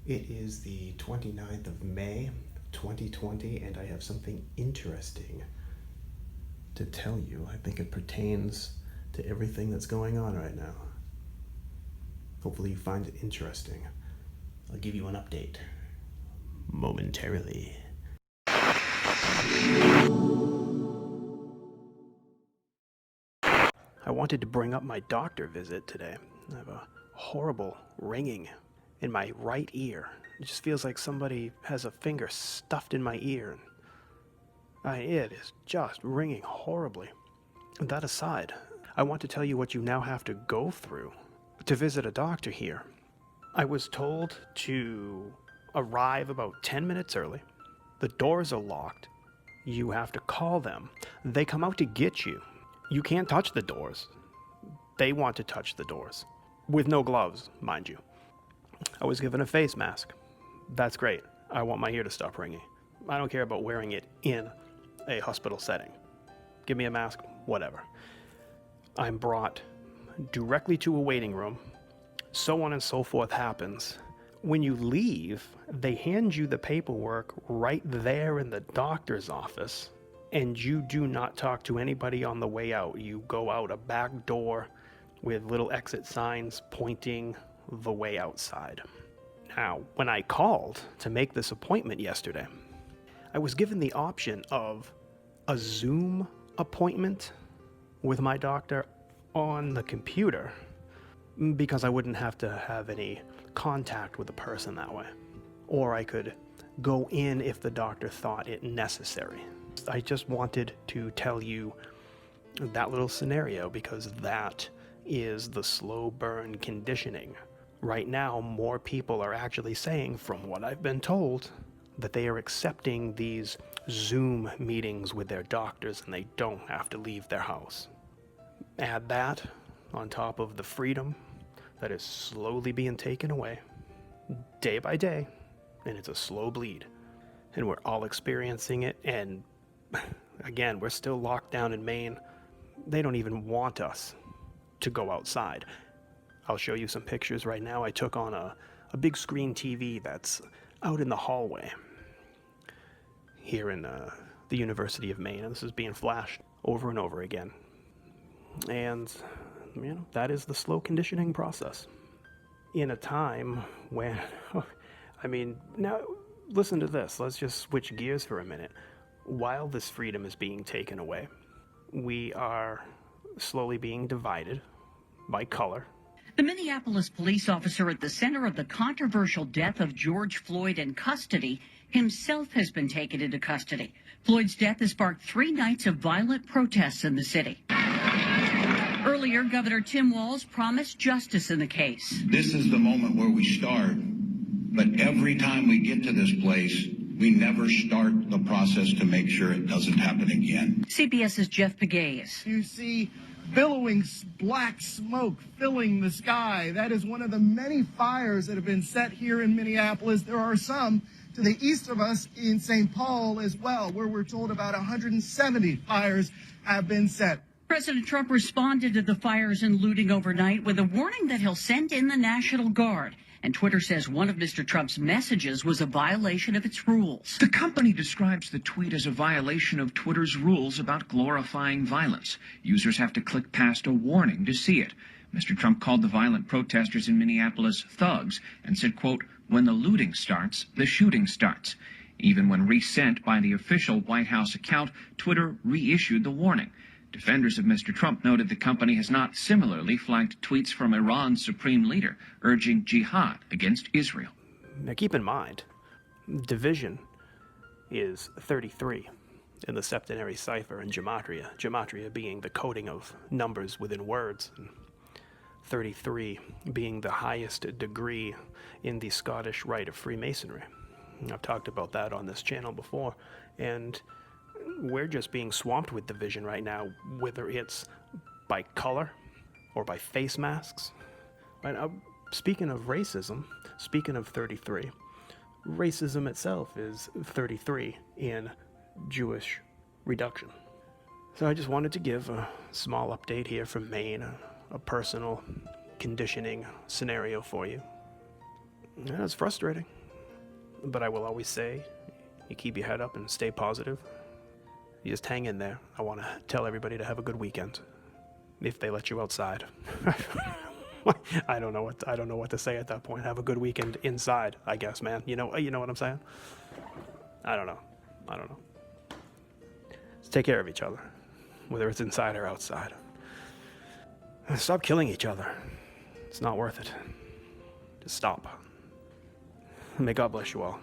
It is the 29th of May, 2020, and I have something interesting to tell you. I think it pertains to everything that's going on right now. Hopefully you find it interesting. I'll give you an update momentarily. I wanted to bring up my doctor visit today. I have a horrible ringing in my right ear. It just feels like somebody has a finger stuffed in my ear. It is just ringing horribly. That aside, I want to tell you what you now have to go through to visit a doctor here. I was told to arrive about 10 minutes early. The doors are locked. You have to call them. They come out to get you. You can't touch the doors. They want to touch the doors. With no gloves, mind you. I was given a face mask. That's great. I want my ear to stop ringing. I don't care about wearing it in a hospital setting. Give me a mask, whatever. I'm brought directly to a waiting room. So on and so forth happens. When you leave, they hand you the paperwork right there in the doctor's office, and you do not talk to anybody on the way out. You go out a back door with little exit signs pointing the way outside. Now, when I called to make this appointment yesterday, I was given the option of a Zoom appointment with my doctor on the computer because I wouldn't have to have any contact with the person that way. Or I could go in if the doctor thought it necessary. I just wanted to tell you that little scenario because that is the slow burn conditioning. Right now, more people are actually saying, from what I've been told, that they are accepting these Zoom meetings with their doctors and they don't have to leave their house. Add that on top of the freedom that is slowly being taken away, day by day, and it's a slow bleed. And we're all experiencing it, and again, we're still locked down in Maine. They don't even want us to go outside. I'll show you some pictures right now. I took on a big screen TV that's out in the hallway here in the University of Maine, and this is being flashed over and over again. And, that is the slow conditioning process. In a time when, now listen to this. Let's just switch gears for a minute. While this freedom is being taken away, we are slowly being divided by color. The Minneapolis police officer at the center of the controversial death of George Floyd in custody himself has been taken into custody. Floyd's death has sparked 3 nights of violent protests in the city. Earlier, Governor Tim Walz promised justice in the case. This is the moment where we start, but every time we get to this place, we never start the process to make sure it doesn't happen again. CBS's Jeff Pegues. You see billowing black smoke filling the sky. That is one of the many fires that have been set here in Minneapolis. There are some to the east of us in St. Paul as well, where we're told about 170 fires have been set. President Trump responded to the fires and looting overnight with a warning that he'll send in the National Guard. And Twitter says one of Mr. Trump's messages was a violation of its rules. The company describes the tweet as a violation of Twitter's rules about glorifying violence. Users have to click past a warning to see it. Mr. Trump called the violent protesters in Minneapolis thugs and said, quote, "When the looting starts, the shooting starts." Even when resent by the official White House account, Twitter reissued the warning. Defenders of Mr. Trump noted the company has not similarly flagged tweets from Iran's supreme leader urging jihad against Israel. Now keep in mind, division is 33 in the septenary cipher in Gematria. Gematria being the coding of numbers within words, and 33 being the highest degree in the Scottish rite of Freemasonry. I've talked about that on this channel before, and we're just being swamped with division right now, whether it's by color or by face masks. And speaking of racism, speaking of 33, racism itself is 33 in Jewish reduction. So I just wanted to give a small update here from Maine, a personal conditioning scenario for you. Yeah, it's frustrating. But I will always say, you keep your head up and stay positive. You just hang in there. I want to tell everybody to have a good weekend, if they let you outside. I don't know what to say at that point. Have a good weekend inside, I guess, man. You know what I'm saying? I don't know. Just take care of each other, whether it's inside or outside. Stop killing each other. It's not worth it. Just stop. May God bless you all.